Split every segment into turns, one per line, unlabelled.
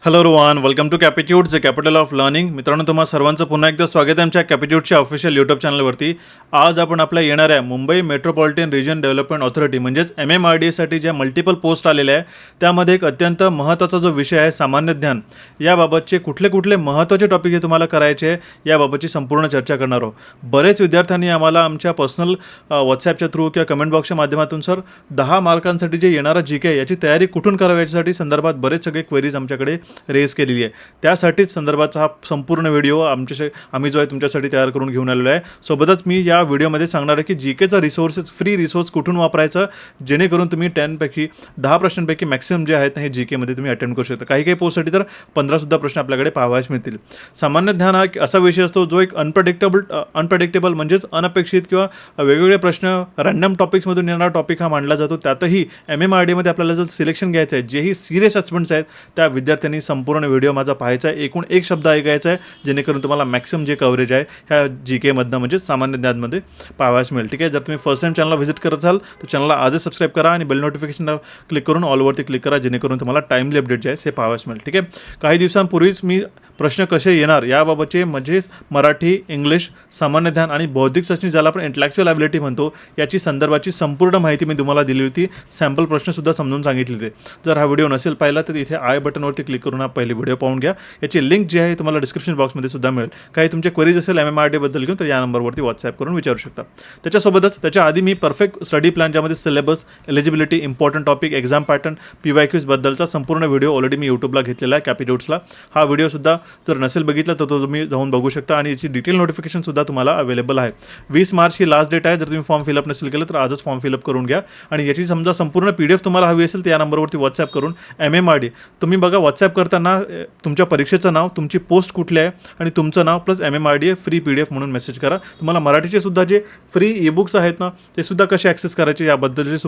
Hello Rohan, welcome to Capitudes the capital of learning. मित्रांनो, तुम्हा सर्वांचं पुन्हा एकदा स्वागत आहे आमच्या कॅपिट्यूडच्या ऑफिशियल यूट्यूब चॅनलवरती. आज आपण आपल्या येणाऱ्या Mumbai metropolitan region development authority म्हणजेच MMRDAसाठी ज्या मल्टिपल पोस्ट आलेल्या आहे त्यामध्ये एक अत्यंत महत्त्वाचा जो विषय आहे सामान्य ज्ञान, याबाबतचे कुठले कुठले महत्त्वाचे टॉपिक हे तुम्हाला करायचे आहे याबाबतची संपूर्ण चर्चा करणार आहोत. बरेच विद्यार्थ्यांनी आम्हाला आमच्या पर्सनल व्हॉट्सॲपच्या थ्रू किंवा कमेंट बॉक्सच्या माध्यमातून सर 10 मार्कांसाठी जे येणारा GK याची तयारी कुठून करावी याच्यासाठी संदर्भात बरेच सगळे क्वेरीज आमच्याकडे रेज केलेली आहे. त्यासाठीच संदर्भाचा हा संपूर्ण व्हिडिओ आम्ही जो आहे तुमच्यासाठी तयार करून घेऊन आलेलो आहे. सोबतच मी या व्हिडिओमध्ये सांगणार आहे की GKचा रिसोर्सेस फ्री रिसोर्स कुठून वापरायचं जेणेकरून तुम्ही 10 प्रश्नांपैकी मॅक्सिमम जे आहेत ना हे GKमध्ये तुम्ही अटेम्प्ट करू शकता. काही पोस्टसाठी तर 15 प्रश्न आपल्याकडे पाहावयास मिळतील. सामान्य ज्ञान हा असा विषय असतो जो एक अनप्रेडिक्टेबल म्हणजेच अनपेक्षित किंवा वेगवेगळे प्रश्न रॅन्डम टॉपिक्समधून येणारा टॉपिक हा मांडला जातो. त्यातही MMRDAमध्ये आपल्याला जर सिलेक्शन घ्यायचं आहे, जेही सिरियस ॲस्पिरंट्स आहेत त्या विद्यार्थ्यांनी संपूर्ण व्हिडिओ माझा पाहायचा आहे, एकूण एक शब्द ऐकायचा आहे जेणेकरून तुम्हाला मॅक्सिमम जे कव्हरेज आहे ह्या GKमधनं म्हणजे सामान्य ज्ञानमध्ये पाहावयास मिळेल. ठीक आहे, जर तुम्ही फर्स्ट टाइम चॅनलला व्हिजिट करत असाल तर चॅनलला आजच सबस्क्राईब करा आणि बेल नोटिफिकेशनला क्लिक करून ऑलवरती क्लिक करा जेणेकरून तुम्हाला टाईमली अपडेट जे आहे हे पाहावयास मिळेल. ठीक आहे, काही दिवसांपूर्वीच मी प्रश्न कसे येणार याबाबतचे म्हणजे मराठी, इंग्लिश, सामान्य ज्ञान आणि बौद्धिक चाचणी ज्याला आपण इंटलेक्च्युअल ॲबिलिटी म्हणतो याची संदर्भाची संपूर्ण माहिती मी तुम्हाला दिली होती. सॅम्पल प्रश्नसुद्धा समजून सांगितले होते. जर हा व्हिडिओ नसेल पाहिला तर इथे आय बटनवरती क्लिक करून हा पहिले व्हिडिओ पाहून घ्या. याची लिंक जी आहे तुम्हाला डिस्क्रिप्शन बॉक्समध्ये सुद्धा मिळेल. काही तुमचे क्वेरीज असेल MMRDAबद्दल घेऊन तर या नंबरवरती व्हॉट्सॲप करून विचारू शकता. त्याच्यासोबतच त्याच्या आधी मी परफेक्ट स्टडी प्लॅन ज्यामध्ये syllabus, eligibility, important topic, exam pattern, PYQs बद्दलचा संपूर्ण व्हिडिओ ऑलरेडी मी यूट्यूबला घेतलेला आहे कॅपिट्यूड्सला. हा व्हिडिओसुद्धा जर नसेल बघितला तर तो तुम्ही जाऊन बघू शकता आणि याची डिटेल नोटिफिकेशनसुद्धा तुम्हाला अवेलेबल आहे. 20 मार्च ही लास्ट डेट आहे. जर तुम्ही फॉर्म फिलअप नसेल केलं तर आजच फॉर्म फिलअप करून घ्या आणि याची समजा संपूर्ण PDF तुम्हाला हवी असेल तर या नंबरवरती व्हॉट्सॲप करून MMRDA तुम्ही बघा. व्हॉट्सॲप करताना तुमच्या परीक्षेचं नाव, तुमची पोस्ट कुठली आहे आणि तुमचं नाव प्लस MMRDA फ्री PDF म्हणून मेसेज करा. तुम्हाला मराठीचे सुद्धा जे फ्री ईबुक्स आहेत ना ते सुद्धा कसे ॲक्सेस करायचे याबद्दलची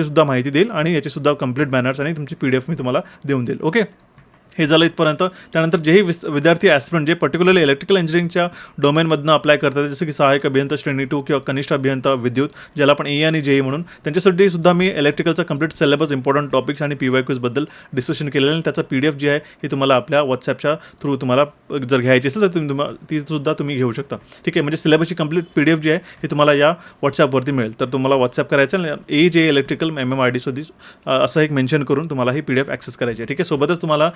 सुद्धा माहिती देईल आणि याचे सुद्धा कंप्लीट बॅनर्स आणि तुमची PDF मी तुम्हाला देऊन देईल. ओके, हे झालं इथपर्यंत. त्यानंतर जेही विद्यार्थी ॲस्पिरंट जे पर्टिक्युलरली इलेक्ट्रिकल इंजिनिअरिंगच्या डोमेनमधनं अप्लाय करतात जसं की सहाय्यक अभियंता श्रेणी 2 किंवा कनिष्ठ अभियंता विद्युत ज्याला आपण AE आणि JE म्हणून, त्यांच्यासाठी सुद्धा मी इलेक्ट्रिकलचा कंप्लीट सिलेबस, इम्पॉर्टंट टॉपिक्स आणि PYQs बद्दल डिस्कशन केलेलं आहे. त्याचा PDF जी आहे हे तुम्हाला आपल्या व्हॉट्सॲपच्या थ्रू तुम्हाला जर घ्यायची असेल तर ती सुद्धा तुम्ही घेऊ शकता. ठीक आहे, म्हणजे सिलेबसची कंप्लीट PDF जी आहे हे तुम्हाला या व्हॉट्सॲपवरती मिळेल. तर तुम्हाला व्हॉट्सॲप करायचं AE JE इलेक्ट्रिकल MMRD असं एक मेन्शन करून तुम्हाला ही PDF ॲक्सेस करायची आहे. ठीक आहे, सोबतच तुम्हाला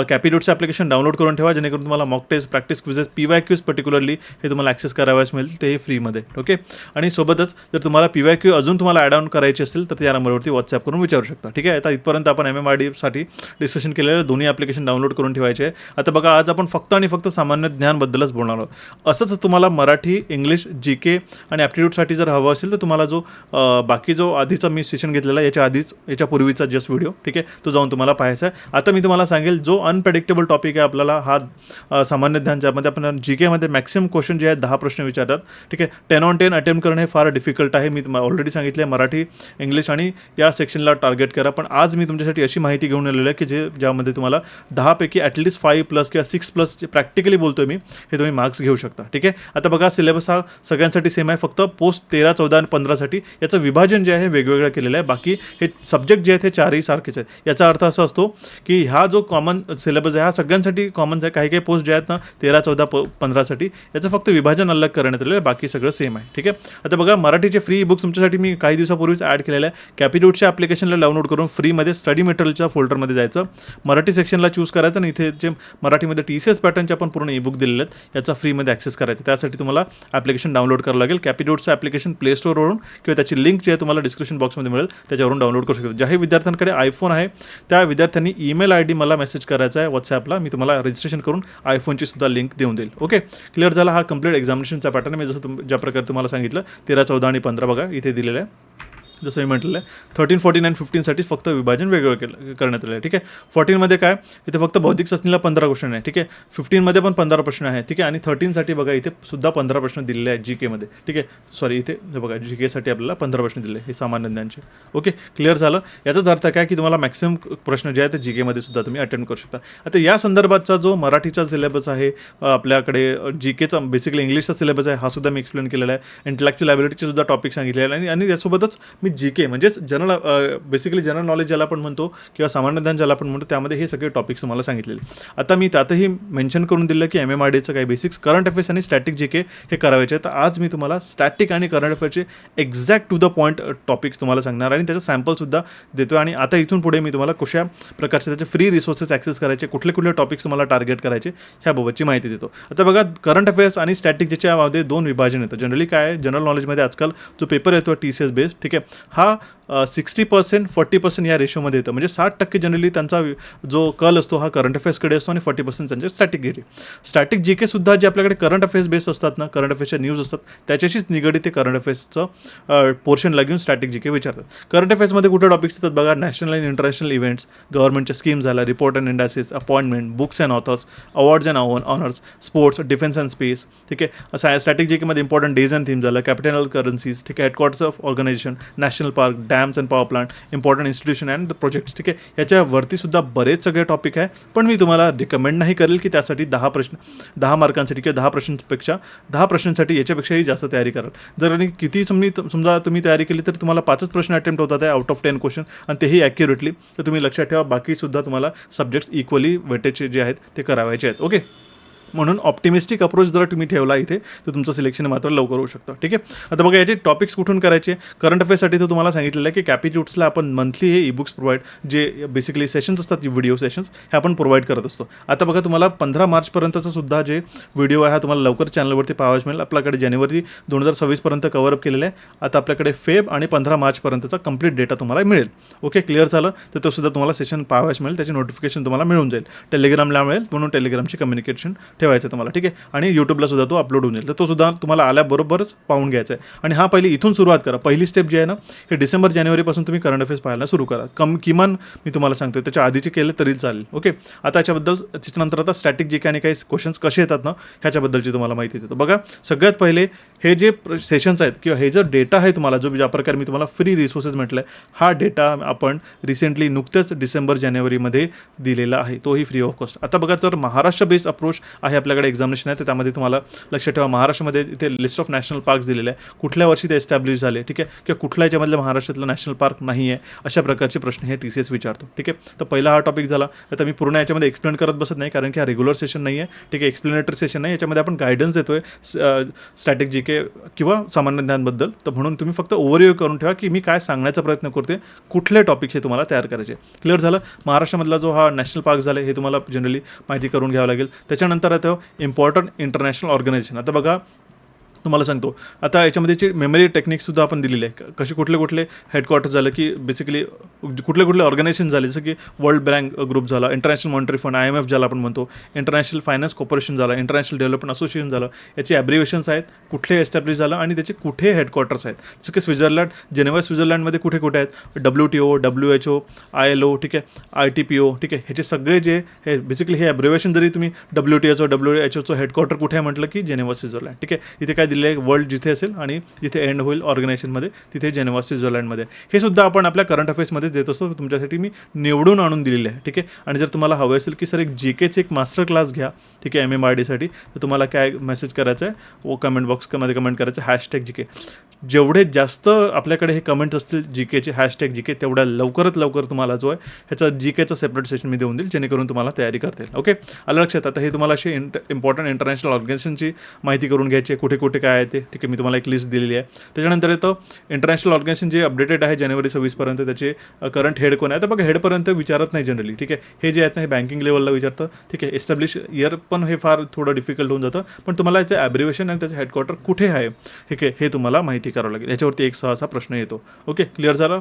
कॅपिट्यूडचं ॲप्लिकेशन डाउनलोड करून ठेवा जेणेकरून तुम्हाला mock test, practice quizzes, PYQs particularly हे तुम्हाला ॲक्सेस करावयास मिळेल तेही फ्रीमध्ये. ओके, आणि सोबतच जर तुम्हाला PYQ अजून तुम्हाला ॲड ऑन करायची असेल तर या नंबरवरती व्हॉट्सॲप करून विचारू शकता. ठीक आहे, आता इथपर्यंत आपण MMRDसाठी डिस्कशन केलेलं दोन्ही ॲप्लिकेशन डाउनलोड करून ठेवायचे आहे. आता बघा, आज आपण फक्त आणि फक्त सामान्य ज्ञानबद्दलच बोलणार आहोत. असंच तुम्हाला मराठी, इंग्लिश, GK आणि ॲप्टिट्यूडसाठी जर हवं असेल तर तुम्हाला बाकी जो आधीचा मी सेशन घेतलेला याच्यापूर्वीचा जस्ट व्हिडिओ, ठीक आहे, तो जाऊन तुम्हाला पाहायचा आहे. आता मी तुम्हाला सांगेल जो अनप्रेडिक्टेबल टॉपिक आहे आपल्याला हा सामान्य ज्ञान, ज्यामध्ये आपण GKमध्ये मॅक्सिमम क्वेश्चन जे आहेत 10 प्रश्न विचारतात. ठीक आहे, 10 on 10 अटेम्प्ट करणं हे फार डिफिकल्ट आहे. मी ऑलरेडी सांगितले मराठी, इंग्लिश आणि या सेक्शनला टार्गेट करा. पण आज मी तुमच्यासाठी अशी माहिती घेऊन आलेली आहे की ज्यामध्ये तुम्हाला 10 पैकी ॲटलिस्ट 5+ किंवा 6+ जे प्रॅक्टिकली बोलतोय मी हे तुम्ही मार्क्स घेऊ शकता. ठीक आहे, आता बघा, सिलेबस हा सगळ्यांसाठी सेम आहे. फक्त पोस्ट 13, 14 आणि 15साठी याचं विभाजन जे आहे वेगवेगळं केलेलं आहे. बाकी हे सब्जेक्ट जे आहेत हे चारही सारखेच आहेत. याचा अर्थ असा असतो की हा जो कॉमन सिलेबस आहे हा सगळ्यांसाठी कॉमन आहे. काही पोस्ट जे आहेत ना 13, 14, 15साठी याचं फक्त विभाजन अलग करण्यात आलेलं आहे, बाकी सगळं सेम आहे. ठीक आहे, आता बघा, मराठीचे फ्री बुक्स तुमच्यासाठी मी काही दिवसापूर्वीच ॲड केलेलं आहे. कॅपिट्यूडच्या ॲप्लिकेशनला डाउनलोड करून फ्रीमध्ये स्टडी मटेरियलच्या फोल्डरमध्ये जायचं, मराठी सेक्शनला चूज करायचं आणि इथे जे मराठीमध्ये TCS पॅटर्नचे आपण पूर्ण ईबुक दिलेले आहेत याचा फ्रीमध्ये ॲक्सेस करायचं. त्यासाठी तुम्हाला ॲप्लिकेशन डाउनलोड करावं लागेल. कॅपिट्यूडचं ॲप्लिकेशन प्ले स्टोरवरून किंवा त्याची लिंक जी आहे तुम्हाला डिस्क्रिप्शन बॉक्समध्ये मिळेल त्याच्यावरून डाउनलोड करू शकता. ज्याही विद्यार्थ्यांकडे iPhone आहे त्या विद्यार्थ्यांनी ईमेल ID मला मेसेज करायचा आहे व्हॉट्सॲपला. मी तुम्हाला रजिस्ट्रेशन करून iPhoneची सुद्धा लिंक देऊन देईल. ओके, क्लिअर झाला. हा कंप्लीट एक्झामिनेशनचा पॅटर्न मी ज्या प्रकारे तुम्हाला सांगितलं 13, 14 आणि 15 बघा इथे दिलेलं आहे. जसं मी म्हटलेलं आहे 13, 14 आणि 15साठी फक्त विभाजन वेगवेगळं करण्यात आलं आहे. ठीक आहे, 14मध्ये काय, इथे फक्त बौद्धिक चाचणीला 15 क्वेश्चन आहे. ठीक आहे, 15मध्ये पण 15 प्रश्न आहे. ठीक आहे, आणि 13साठी बघा इथे सुद्धा 15 प्रश्न दिलेले आहेत GKमध्ये. ठीक आहे, सॉरी, इथे बघा GKसाठी आपल्याला 15 प्रश्न दिले हे सामान्य ज्ञानचे. ओके, क्लिअर झालं. याचाच अर्थ काय की तुम्हाला मॅक्सिमम प्रश्न जे आहेत ते GKमध्ये सुद्धा तुम्ही अटेम्प्ट करू शकता. आता या संदर्भाचा जो मराठीचा सिलेबस आहे आपल्याकडे, GKचा बेसिकली इंग्लिशचा सिलेबस आहे हा सुद्धा मी एक्सप्लेन केलेला आहे. इंटलेक्च्युअल ॲबिलिटीचे सुद्धा टॉपिक सांगितलेला आहे आणि यासोबतच मी जी के म्हणजेच बेसिकली जनरल नॉलेज ज्याला आपण म्हणतो किंवा सामान्य ज्ञान ज्याला आपण म्हणतो त्यामध्ये हे सगळे टॉपिक्स तुम्हाला सांगितलेले. आता मी त्यातही मेन्शन करून दिलं की MMRDAचं काही बेसिक्स, करंट अफेअर्स आणि स्टॅटिक जी के हे करायचे आहे. तर आज मी तुम्हाला स्टॅटिक आणि करंट अफेअर्सचे exact to the point topics तुम्हाला सांगणार आणि त्याचं सॅम्पलसुद्धा देतो. आणि आता इथून पुढे मी तुम्हाला कशा प्रकारचे त्याचे फ्री रिसोर्सेस ॲक्सेस करायचे, कुठले कुठले टॉपिक्स तुम्हाला टार्गेट करायचे ह्याबाबतची माहिती देतो. आता बघा, करंट अफेअर्स आणि स्टॅटिक ज्याच्यामध्ये 2 विभाजन येतं. जनरली काय आहे, जनरल नॉलेजमध्ये आजकाल जो पेपर येतो TCS बेस, ठीक आहे, हा 60% 40% या रेशोमध्ये येतं. म्हणजे 60% जनरली त्यांचा जो कल असतो हा करंट अफेअर्सकडे असतो आणि 40% त्यांचे स्टॅटिक गेले. स्टॅटिक जी के सुद्धा जे आपल्याकडे करंट अफेअर्स बेस असतात ना, करंट अफेअर्सच्या न्यूज असतात त्याच्याशीच निगडीत ते करंट अफेअर्सचं पोर्शनला घेऊन स्टॅटिक जी के विचारतात. करंट अफेअर्समध्ये कुठे टॉपिक्स येतात बघा, नॅशनल आणि इंटरनॅशनल इव्हेंट्स, गव्हर्नमेंटच्या स्कीम झाला, report and indices, appointment, books and authors, awards and honours, sports, defence and space, ठीक आहे. स्टॅटिक जी केमध्ये इम्पॉर्टंट डेज अँड थीम झालं, कॅपिटल करन्सीज, ठीक आहे, headquarters of organisation, national park, dams and power plant, important institution and the projects, ठीक आहे. याच्यावरती सुद्धा बरेच सगळे टॉपिक आहे. पण मी तुम्हाला रिकमेंड नाही करेल की त्यासाठी 10 मार्कांसाठी किंवा 10 प्रश्नांसाठी याच्यापेक्षाही जास्त तयारी कराल. जर आणि किती समजा तुम्ही तयारी केली तर तुम्हाला 5च प्रश्न अटेम्प्ट होतात आहे आउट ऑफ 10 क्वेश्चन, आणि तेही ॲक्युरेटली. तर तुम्ही लक्षात ठेवा, बाकीसुद्धा तुम्हाला सब्जेक्ट्स इक्वली वेटेजचे जे आहेत ते करावायचे आहेत. ओके, म्हणून ऑप्टिमिस्टिक अप्रोच जर तुम्ही ठेवला इथे तर तुमचं सिलेक्शन मात्र लवकर होऊ शकतं. ठीक आहे. आता बघा, याचे टॉपिक्स कुठून करायचे. करंट अफेअर्ससाठी तर तुम्हाला सांगितलेलं आहे की कॅपिट्यूट्सला आपण मंथली हे ईबुक्स प्रोव्हाइड, जे बेसिकली सेशन्स असतात, व्हिडिओ सेशन्स, हे आपण प्रोव्हाइड करत असतो. आता बघा, तुम्हाला 15 मार्चपर्यंतचा सुद्धा जे व्हिडिओ आहे हा तुम्हाला लवकर चॅनलवरती पाहावयास मिळेल. आपल्याकडे जानेवारी 2026पर्यंत कव्हर अप केलेलं आहे. आता आपल्याकडे फेब आणि 15 मार्चपर्यंतचा कंप्लीट डेटा तुम्हाला मिळेल. ओके, क्लिअर झालं. तर तो सुद्धा तुम्हाला सेशन पाहावयास मिळेल, त्याची नोटिफिकेशन तुम्हाला मिळून जाईल. टेलिग्रामला मिळेल, म्हणून टेलिग्रामची कम्युनिकेशन ठेवायचं तुम्हाला. ठीक आहे. आणि यूट्यूबला सुद्धा तो अपलोड होऊन जाईल. तर तो सुद्धा तुम्हाला आल्याबरोबरच पाहून घ्यायचा आहे. आणि हा पहिली इथून सुरुवात करा. पहिली स्टेप जी आहे ना, हे डिसेंबर जानेवारीपासून तुम्ही करंट अफेअर्स पाहायला सुरू करा. किमान मी तुम्हाला सांगतो, त्याच्या आधीचे केले तरी चालेल. ओके, आता याच्याबद्दल त्याच्यानंतर आता स्टॅटिक जे काही क्वेश्चन्स कसे येतात ना, ह्याच्याबद्दलची तुम्हाला माहिती देतो. बघा, सगळ्यात पहिले हे जे सेशन्स आहेत किंवा हे जो डेटा आहे तुम्हाला, जो ज्या प्रकारे मी तुम्हाला फ्री रिसोर्सेस म्हटलं आहे, हा डेटा आपण रिसेंटली नुकतेच डिसेंबर जानेवारीमध्ये दिलेला आहे, तोही फ्री ऑफ कॉस्ट. आता बघा, तर महाराष्ट्र बेस्ड अप्रोच आहे आपल्याकडे एक्झामिनेशन आहे. तर त्यामध्ये तुम्हाला लक्षात ठेवा, महाराष्ट्रामध्ये इथे लिस्ट ऑफ नॅशनल पार्क्स दिलेले आहे, कुठल्या वर्षी ते एस्टॅब्लिश झाले, ठीक आहे, किंवा कुठल्या याच्यामधलं महाराष्ट्रातलं नॅशनल पार्क नाही आहे, अशा प्रकारचे प्रश्न हे TCS विचारतो. ठीक आहे. तर पहिला हा टॉपिक झाला. आता मी पूर्ण याच्यामध्ये एक्सप्लेन करत बसत नाही, कारण की हा रेग्युलर सेशन नाही आहे. ठीक आहे, एक्सप्लेनेटरी सेशन नाही. याच्यामध्ये आपण गायडन्स देतोय स्टॅटिक जी के किंवा सामान्य ज्ञानबद्दल. तर म्हणून तुम्ही फक्त ओव्हरव्ह्यू करून ठेवा की मी काय सांगण्याचा प्रयत्न करते, कुठले टॉपिक हे तुम्हाला तयार करायचे. क्लिअर झालं. महाराष्ट्रामधला जो हा नॅशनल पार्क झाला हे तुम्हाला जनरली माहिती करून घ्यावं लागेल. त्याच्यानंतर येतो इम्पॉर्टंट इंटरनॅशनल ऑर्गनायझेशन. आता बघा, तुम्हाला सांगतो, आता याच्यामध्ये मेमरी टेक्निक्ससुद्धा आपण दिलेले आहे. कसे कुठले हेडक्वार्टर्स झालं, की बेसिकली कुठले ऑर्गनायझेशन झाले, जसं की वर्ल्ड बँक ग्रुप झाला, इंटरनॅशनल मॉनिटरी फंड IMF ज्याला आपण म्हणतो, इंटरनॅशनल फायनान्स कॉर्पोरेशन झाला, इंटरनॅशनल डेव्हलपमेंट असोसिएशन झालं, याची ॲब्रिवेशन्स आहेत, कुठले एस्टॅब्लिश झालं आणि त्याचे कुठे हेडक्वार्टर्स आहेत. जसं की जेनेवा स्वित्झर्लंडमध्ये कुठे आहेत, WTO, WHO, ILO, ठीक आहे, ITPO, ठीक आहे, ह्याचे सगळे जे हे बेसिकली हे ॲब्रिवेशन, जरी तुम्ही WTOचं हेडक्वार्टर कुठे आहे म्हटलं की जेनेवा स्वित्झर्लंड. ठीक आहे. इथे काय वर्ल्ड जिथे असेल आणि जिथे एंड होईल ऑर्गनायझेशनमध्ये तिथे जेनेवा स्वित्झर्लंडमध्ये. हे सुद्धा आपण आपल्या करंट अफेअर्समध्येच देत असतो. तुमच्यासाठी मी निवडून आणून दिलेले आहे. ठीक आहे. आणि जर तुम्हाला हवं असेल की सर एक GKचे एक मास्टर क्लास घ्या, ठीक आहे, MMRDसाठी, तर तुम्हाला काय मेसेज करायचं आहे, कमेंट बॉक्समध्ये कमेंट करायचं #GK. जेवढे जास्त आपल्याकडे हे कमेंट्स असतील GKचे #GK, तेवढ्या लवकरात लवकर तुम्हाला जो आहे ह्याचा GKचं सेपरेट सेशन मी देऊन देईल, जेणेकरून तुम्हाला तयारी करता येईल. ओके, आलं लक्षात. आता हे तुम्हाला अशी इम्पॉर्टंट इंटरनॅशनल ऑर्गनायझेशनची माहिती करून घ्यायची आहे, कुठे कुठे काय आहे ते. ठीक आहे, मी तुम्हाला एक लिस्ट दिलेली आहे. त्याच्यानंतर येतं इंटरनॅशनल ऑर्गनायझेशन जे अपडेटेड आहे जानेवारी 26पर्यंत, त्याचे करंट हेड कोण आहे. आता बघा, हेडपर्यंत विचारत नाही जनरली. ठीक आहे, हे जे आहेत ना, हे बँकिंग लेवलला विचारतं. ठीक आहे, एस्टॅब्लिश इयर पण हे फार थोडं डिफिकल्ट होऊन जातं, पण तुम्हाला याचं ॲब्रिवेशन आणि त्याचं हेडक्वार्टर कुठे आहे, ठीक आहे, हे तुम्हाला माहिती करावं लागेल. याच्यावरती एक सहसा प्रश्न येतो. ओके, क्लिअर झालं.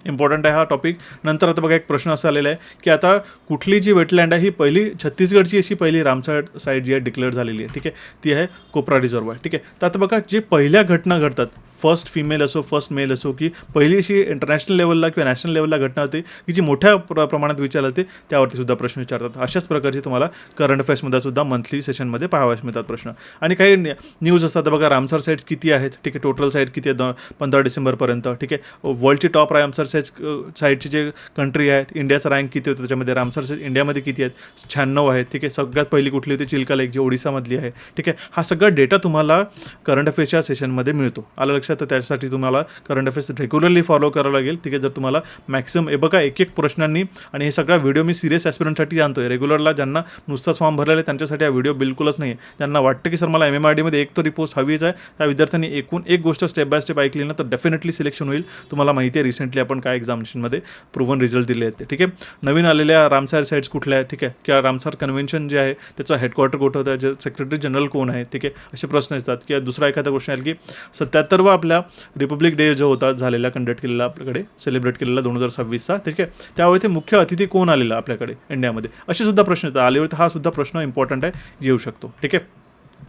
इम्पॉर्टंट आहे हा टॉपिक. नंतर आता बघा, एक प्रश्न असा आलेला आहे की आता कुठली जी वेटलँड आहे ही पहिली छत्तीसगडची अशी पहिली रामसर साईट जी आहे डिक्लेअर झालेली आहे. ठीक आहे, ती आहे कोपरा रिझर्व आहे. ठीक आहे. तर आता बघा, जे पहिल्या घटना घडतात, फर्स्ट फिमेल असो, फर्स्ट मेल असो, की पहिली अशी इंटरनॅशनल लेवलला किंवा नॅशनल लेवलला घटना होती की जी मोठ्या प्रमाणात विचारलं जाते, त्यावरती सुद्धा प्रश्न विचारतात. अशाच प्रकारचे तुम्हाला करंट अफेअर्समध्ये सुद्धा मंथली सेशनमध्ये पाहावयास मिळतात प्रश्न. आणि काही न्यूज असतात. बघा, रामसर साईट्स किती आहेत, ठीक आहे, टोटल साईट किती आहे 15 डिसेंबरपर्यंत. ठीक आहे, वर्ल्डची टॉप रामसर साईटची जे कंट्री आहेत, इंडियाचा रँक किती होतं त्याच्यामध्ये, रामसर साईट इंडियामध्ये किती आहेत, 96 आहेत. ठीक आहे, सगळ्यात पहिली कुठली होती, चिल्का लेक जी ओडिसामधली आहे. ठीक आहे, हा सगळा डेटा तुम्हाला करंट अफेअर्सच्या सेशनमध्ये मिळतो. आलं लक्षात. तर त्यासाठी तुम्हाला करंट अफेअर्स रेग्युलरली फॉलो करावं लागेल. ठीक आहे, जर तुम्हाला मॅक्सिमम हे बघा एक प्रश्नांनी, आणि हे सगळा व्हिडिओ मी सिरियस ॲस्पिरंटसाठी आणतो आहे. रेग्युलरला ज्यांना नुसताच फॉर्म भरलेला आहे त्यांच्यासाठी हा व्हिडिओ बिलकुलच नाही आहे. ज्यांना वाटतं की सर मला MMRDमध्ये एक तरी पोस्ट हवीच आहे, त्या विद्यार्थ्यांनी एक गोष्ट स्टेप बाय स्टेप ऐकली ना तर डेफिनेटली सिलेक्शन होईल. तुम्हाला माहिती आहे रिसेंटली आपण काय एक्झामिनेशनमध्ये प्रूव्हन रिझल्ट दिले आहेत ते. ठीक आहे, नवीन आलेल्या रामसार साईट्स कुठल्या आहेत, ठीक आहे, किंवा रामसार कन्व्हेन्शन जे आहे त्याचा हेडक्वार्टर कुठं होतं, जे सेक्रेटरी जनरल कोण आहे, ठीक आहे, असे प्रश्न असतात. किंवा दुसरा एखादा क्वेश्चन आहे की 77वा आपल्या रिपब्लिक डे जो होता झालेला कंडक्ट केलेला आपल्याकडे सेलिब्रेट केलेला 2026चा, ठीक आहे, त्यावेळी ते मुख्य अतिथी कोण आलेला आपल्याकडे इंडियामध्ये, असे सुद्धा प्रश्न येतात. आल्यावर हा सुद्धा प्रश्न इम्पॉर्टंट आहे, येऊ शकतो. ठीक आहे,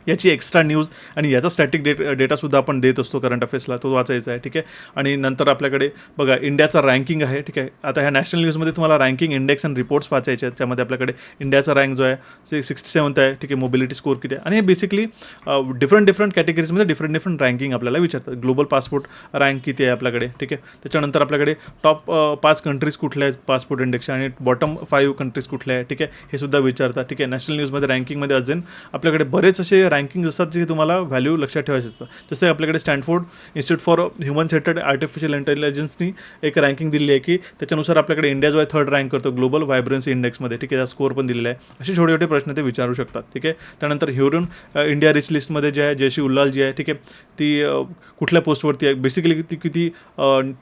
याची एक्स्ट्रा न्यूज आणि याचा स्टॅटिक डेटासुद्धा आपण देत असतो करंट अफेअर्सला, तो वाचायचा आहे. ठीक आहे, आणि नंतर आपल्याकडे बघा इंडियाचा रँकिंग आहे. ठीक आहे, आता ह्या नॅशनल न्यूजमध्ये तुम्हाला रँकिंग इंडेक्स आणि रिपोर्ट्स वाचायचे आहेत. त्यामध्ये आपल्याकडे इंडियाचा रँक जो आहे ते 67th आहे. ठीक आहे, मोबिलिटी स्कोर किती आहे, आणि हे बेसिकली डिफरंट कॅटेगरीजमध्ये डिफरंट रँकिंग आपल्याला विचारतात. ग्लोबल पासपोर्ट रँक किती आहे आपल्याकडे. ठीक आहे, त्याच्यानंतर आपल्याकडे टॉप 5 कंट्रीज कुठल्या आहेत पासपोर्ट इंडेक्सच्या, आणि बॉटम 5 कंट्रीज कुठल्या आहेत. ठीक आहे, हे सुद्धा विचारतात. ठीक आहे, नॅशनल न्यूजमध्ये रँकिंगमध्ये अजून आपल्याकडे बरेच असे रँकिंग असतात जे तुम्हाला व्हॅल्यू लक्षात ठेवायचे असतात. जसं आपल्याकडे Stanford Institute for Human Centered Artificial इंटेलिजन्सनी एक रँकिंग दिली आहे की त्याच्यानुसार आपल्याकडे इंडिया जो आहे 3rd रँक करतो ग्लोबल व्हायब्रन्सी इंडेक्समध्ये. ठीक आहे, त्याचा स्कोर पण दिलेला आहे. असे छोटे छोटे प्रश्न ते विचारू शकतात. ठीक आहे, त्यानंतर ह्युरन इंडिया रिच लिस्टमध्ये जे आहे जयश्री उल्लाल जी आहे, ठीक आहे, ती कुठल्या पोस्टवरती आहे, बेसिकली ती किती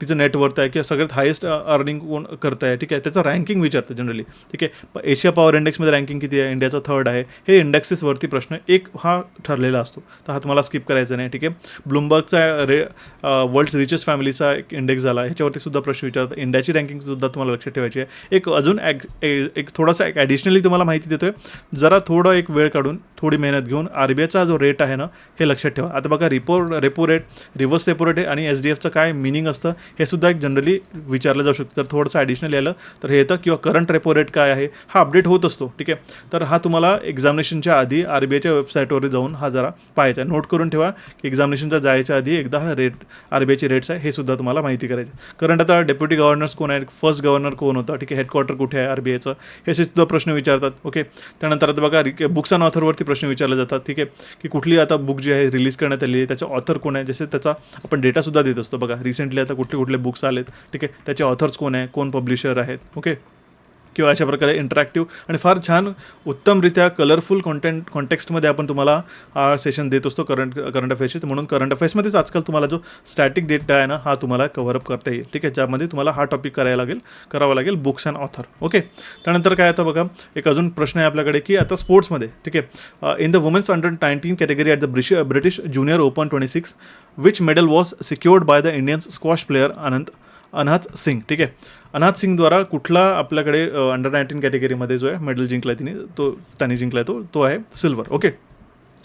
तिचं नेटवर्थ आहे, किंवा सगळ्यात हायेस्ट अर्निंग कोण करत आहे. ठीक आहे, त्याचं रँकिंग विचारतं जनरली. ठीक आहे, एशिया पॉवर इंडेक्समध्ये रँकिंग किती आहे, इंडियाचा 3rd आहे. हे इंडेक्सेसवरती प्रश्न एक हा ठरलेला असतो, तर हा तुम्हाला स्किप करायचा नाही. ठीक आहे, ब्लूमबर्गचा वर्ल्ड्स रिचेस्ट फॅमिलीचा एक इंडेक्स झाला, ह्याच्यावरती सुद्धा प्रश्न विचारतात. इंडियाची रँकिंगसुद्धा तुम्हाला लक्षात ठेवायची आहे. एक अजून एक थोडासा एक ॲडिशनली तुम्हाला माहिती देतोय, जरा थोडं एक वेळ काढून थोडी मेहनत घेऊन RBIचा जो रेट आहे ना हे लक्षात ठेवा. आता बघा repo rate, reverse repo rate आणि SDFचं काय मिनिंग असतं हे सुद्धा एक जनरली विचारलं जाऊ शकतं. तर थोडंसं ॲडिशनल आलं तर हे येतं, किंवा करंट रेपो रेट काय आहे हा अपडेट होत असतो. ठीक आहे, तर हा तुम्हाला एक्झामिनेशनच्या आधी RBIच्या वेबसाईटवर जाऊन हा जरा पाहायचा आहे. नोट करून ठेवा की एक्झामिनेशनच्या जायच्या आधी एकदा हा रेट RBIचे रेट्स आहे हे सुद्धा तुम्हाला माहिती करायचे. करंट आता डेप्युटी गव्हर्नर्स कोण आहेत, फर्स्ट गव्हर्नर कोण होता, ठीक आहे, हेडक्वार्टर कुठे आहे RBIचं, हे सुद्धा प्रश्न विचारतात. ओके, त्यानंतर आता बघा बुक्स अँड ऑथरवरती प्रश्न विचारले जातात. ठीक आहे, की कुठली आता बुक जी आहे रिलीज करण्यात आली आहे त्याचे ऑथर कोण आहे, जसे त्याचा आपण डेटासुद्धा देत असतो. बघा रिसेंटली आता कुठले बुक्स आलेत, ठीक आहे, त्याचे ऑथर्स कोण आहे, कोण पब्लिशर आहेत. ओके, किंवा अशा प्रकारे इंटरॅक्टिव्ह आणि फार छान उत्तमरित्या कलरफुल कॉन्टेक्स्टमध्ये आपण तुम्हाला हा सेशन देत असतो करंट अफेअर्सचे. म्हणून करंट अफेअर्समध्येच आजकाल तुम्हाला जो स्टॅटिक डेटा आहे ना हा तुम्हाला कव्हरअप करता येईल. ठीक आहे, ज्यामध्ये तुम्हाला हा टॉपिक करावा लागेल बुक्स अँड ऑथर. ओके, त्यानंतर काय आता बघा एक अजून प्रश्न आहे आपल्याकडे की आता स्पोर्ट्समध्ये, ठीक आहे, in the women's under nineteen category at the British junior open 26 which medal was secured by the Indian squash player Anahat Singh. ठीक आहे, अनहत सिंगद्वारा कुठला आपल्याकडे अंडर-19 कॅटेगरीमध्ये जो आहे मेडल जिंकला त्यांनी जिंकला तो आहे silver. Okay,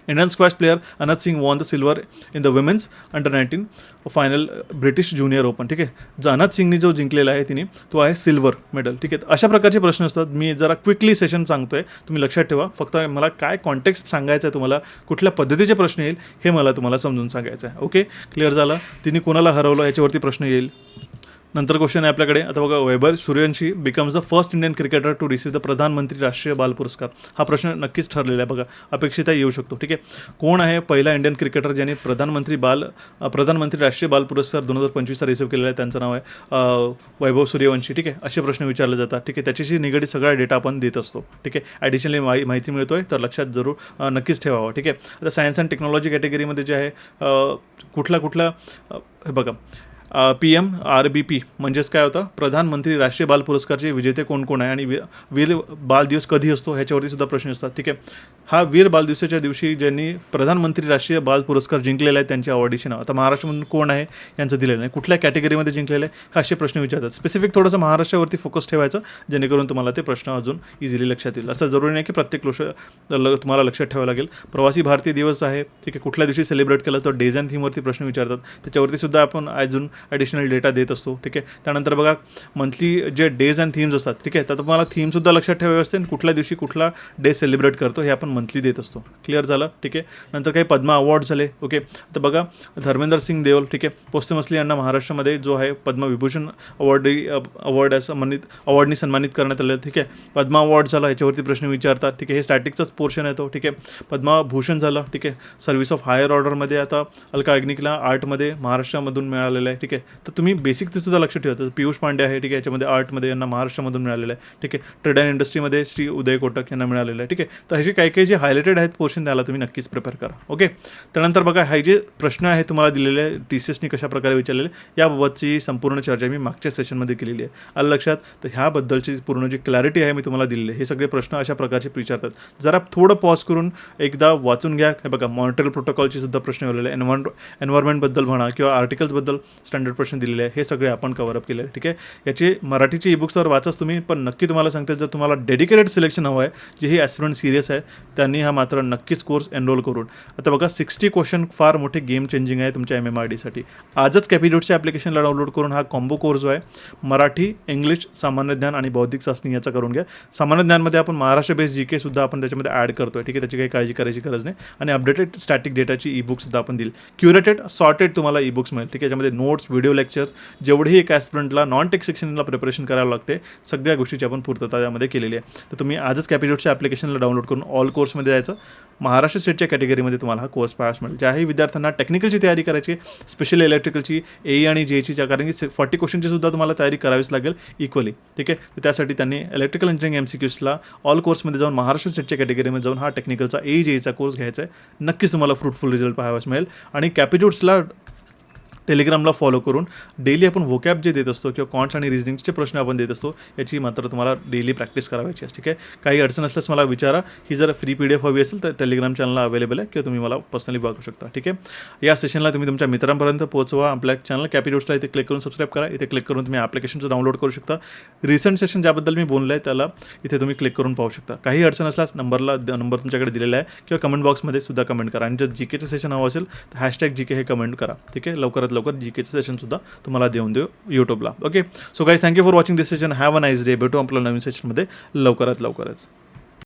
Indian squash player Anahat Singh won the silver in the women's under nineteen final British junior open. ठीक आहे, जो अनहत सिंगनी जो जिंकलेला आहे तिने तो आहे सिल्वर मेडल. ठीक आहे, अशा प्रकारचे प्रश्न असतात. मी जरा क्विकली सेशन सांगतोय, तुम्ही लक्षात ठेवा. फक्त मला काय कॉन्टेक्स्ट सांगायचं आहे तुम्हाला, कुठल्या पद्धतीचे प्रश्न येईल हे मला तुम्हाला समजून सांगायचं आहे. ओके, क्लिअर झालं. तिने कोणाला हरवलं याच्यावरती प्रश्न येईल. नंतर क्वेश्चन आहे आपल्याकडे आता बघा, Vaibhav Suryavanshi becomes the first Indian cricketer to receive the प्रधानमंत्री राष्ट्रीय बाल पुरस्कार. हा प्रश्न नक्कीच ठरलेला आहे. बघा अपेक्षित येऊ शकतो. ठीक आहे, कोण आहे पहिला इंडियन क्रिकेटर ज्यांनी प्रधानमंत्री राष्ट्रीय बाल पुरस्कार 2025चा रिसीव्ह केलेला आहे, त्यांचं नाव आहे वैभव सूर्यवंशी. ठीक आहे, असे प्रश्न विचारले जातात. ठीक आहे, त्याच्याशी निगडीत सगळा डेटा आपण देत असतो. ठीक आहे, ॲडिशनली माहिती मिळतोय तर लक्षात जरूर नक्कीच ठेवावं. ठीक आहे, आता सायन्स अँड टेक्नॉलॉजी कॅटेगरीमध्ये जे आहे कुठला हे बघा PMRBP म्हणजेच काय होतं, प्रधानमंत्री राष्ट्रीय बाल पुरस्कारचे विजेते कोण आहे आणि वीर बाल दिवस कधी असतो ह्याच्यावरती सुद्धा प्रश्न असतात. ठीक आहे, हा वीर बाल दिवसाच्या दिवशी ज्यांनी प्रधानमंत्री राष्ट्रीय बाल पुरस्कार जिंकलेला आहे त्यांच्या अवॉर्डीचे नाव. आता महाराष्ट्रामधून कोण आहे यांचं दिलेलं नाही, कुठल्या कॅटेगरीमध्ये जिंकलेलं आहे हे असे प्रश्न विचारतात. स्पेसिफिक थोडंसं महाराष्ट्रावरती फोकस ठेवायचं जेणेकरून तुम्हाला ते प्रश्न अजून इझिली लक्षात येईल. असं जरुरी नाही की प्रत्येक गोष्ट तुम्हाला लक्षात ठेवावं लागेल. प्रवासी भारतीय दिवस आहे, ठीक आहे, कुठल्या दिवशी सेलिब्रेट केलं तर डेज अँड थीमवरती प्रश्न विचारतात. त्याच्यावरती सुद्धा आपण अजून ॲडिशनल डेटा देत असतो. ठीक आहे. त्यानंतर बघा मंथली जे डेज अँड थीम्स असतात. ठीक आहे. तर तुम्हाला थीमसुद्धा लक्षात ठेवावे असते, कुठल्या दिवशी कुठला डे सेलिब्रेट करतो हे आपण मंथली देत असतो. क्लिअर झालं. ठीक आहे. नंतर काही पद्मा अवॉर्ड झाले. ओके. तर बघा धर्मेंद्र सिंग देओल, ठीक आहे, पोस्टमसली यांना महाराष्ट्रामध्ये जो आहे पद्मविभूषण अवॉर्ड अवॉर्डनी सन्मानित करण्यात आलं. ठीक आहे. पद्मा अवॉर्ड झाला, याच्यावरती प्रश्न विचारतात. ठीक आहे. हे स्टॅटिकचाच पोर्शन आहे तो. ठीक आहे. पद्मभूषण झालं. ठीक आहे. सर्व्हिस ऑफ हायर ऑर्डरमध्ये आता अलका याग्निकला आर्टमध्ये महाराष्ट्रामधून मिळालेलं आहे. ठीक आहे. तर तुम्ही बेसिक ते सुद्धा लक्षात ठेवा. पियुष पांडे आहे. ठीक आहे. याच्यामध्ये आर्टमध्ये यांना महाराष्ट्रामधून मिळालेलं आहे. ठीक आहे. ट्रेड अँड इंडस्ट्रीमध्ये श्री उदय कोटक यांना मिळालेलं आहे. ठीक आहे. तर असे काही काही जे हायलाइटेड आहेत पोर्शन त्याला तुम्ही नक्कीच प्रिपेअर करा. ओके. त्यानंतर बघा हे जे प्रश्न आहे तुम्हाला दिलेले आहे TCSनी कशा प्रकारे विचारलेले याबाबतची संपूर्ण चर्चा मी मागच्या सेशनमध्ये केलेली आहे. आलं लक्षात. तर ह्याबद्दलची पूर्ण जी क्लॅरिटी आहे मी तुम्हाला दिलेली आहे. हे सगळे प्रश्न अशा प्रकारचे विचारतात. जरा थोडं पॉज करून एकदा वाचून घ्या. हे बघा मॉनिटरी प्रोटोकॉलची सुद्धा प्रश्न आलेले आहे. एन्व्हायरमेंटबद्दल म्हणा किंवा आर्टिकल्सबद्दल स्टँडर्ड प्रश्न दिलेले आहे. हे सगळे आपण कव्हरअप केले आहे. ठीक आहे. याचे मराठीचे ईबुक्स तर वाचच तुम्ही, पण नक्की तुम्हाला सांगते जर तुम्हाला डेडिकेटेड सिलेक्शन हवं आहे, जे ही ॲस्पिरंट सिरियस आहे त्यांनी हा मात्र नक्कीच कोर्स एनरोल करून. आता बघा 60 क्वेश्चन फार मोठे गेम चेंजिंग आहे तुमच्या MMRDसाठी. आजच कॅपिट्यूटच्या ॲप्लिकेशनला डाउनलोड करून हा कॉम्बो कोर्स जो आहे मराठी, इंग्लिश, सामान्य ज्ञान आणि बौद्धिक चाचणी याचा करून घ्या. सामान्य ज्ञानमध्ये आपण महाराष्ट्र बेस्ड GK सुद्धा आपण त्याच्यामध्ये ॲड करतोय. ठीक आहे. त्याची काही काळजी करायची गरज नाही. आणि अपडेटेड स्टॅटिक डेटाची ईबुक सुद्धा आपण दिली. क्युरेटेड सॉर्टेड तुम्हाला ईबुक्स मिळेल. ठीक आहे. याच्यामध्ये नोट्स, व्हिडिओ लेक्चर्स जेवढेही एक ॲस्पिरंटला नॉन टेक सेक्शनला प्रिपरेशन करावं लागते सगळ्या गोष्टीची आपण पूर्तता यामध्ये केलेली आहे. तर तुम्ही आजच कॅपिट्यूटच्या ॲप्लिकेशनला डाउनलोड करून ऑल कोर्समध्ये जायचं. महाराष्ट्र स्टेटच्या कॅटेगरीमध्ये तुम्हाला हा कोर्स पाहायला मिळेल. ज्याही विद्यार्थ्यांना टेक्निकलची तयारी करायची, स्पेशल इलेक्ट्रिकलची, AE आणि JEची, कारण की 40 क्वेश्चनची सुद्धा तुम्हाला तयारी करावीच लागेल इक्वली. ठीक आहे. तर त्यासाठी त्यांनी इलेक्ट्रिकल इंजिनिअरिंग MCQsला ऑल कोर्समध्ये जाऊन महाराष्ट्र स्टेटच्या कॅटेगरीमध्ये जाऊन हा टेक्निकलचा AE JEचा कोर्स घ्यायचा आहे. नक्कीच तुम्हाला फ्रुटफुल रिझल्ट पाहायला मिळेल. आणि कॅपिट्यूट्सला टेलिग्रामला फॉलो करून डेली आपण वोकॅब जे देत असतो किंवा कॉन्ट्स आणि रिझनिंगचे प्रश्न आपण देत असतो याची मात्र तुम्हाला डेली प्रॅक्टिस करायची आहे. ठीक आहे. काही अडचण असल्यास मला विचारा. ही जर फ्री PDF हवी असेल तर टेलिग्राम चॅनलला अवेलेबल आहे किंवा तुम्ही मला पर्सनली बघू शकता. ठीक आहे. या सेशनला तुम्ही तुमच्या मित्रांपर्यंत पोहोचवा. आपल्या चॅनल कॅपिट्यूट्सला इथे क्लिक करून सबस्क्राईब करा. इथे क्लिक करून तुम्ही ॲप्लिकेशनचं डाउनलोड करू शकता. रिसेंट सेशन ज्याबद्दल मी बोललो आहे त्याला इथे तुम्ही क्लिक करून पाहू शकता. काही अडचण असल्यास नंबर तुमच्याकडे दिलेला आहे किंवा कमेंट बॉक्समध्ये सुद्धा कमेंट करा. आणि जर GKचं सेशन हवं असेल तर #GK हे कमेंट करा. ठीक आहे. लवकरात लवकर GKचं सेशन सुद्धा तुम्हाला देऊन देऊ यूट्यूबला. Okay. So guys thank you for watching this session. Have a nice day. भेटू आपल्या नवीन सेशनमध्ये लवकरात लवकरच.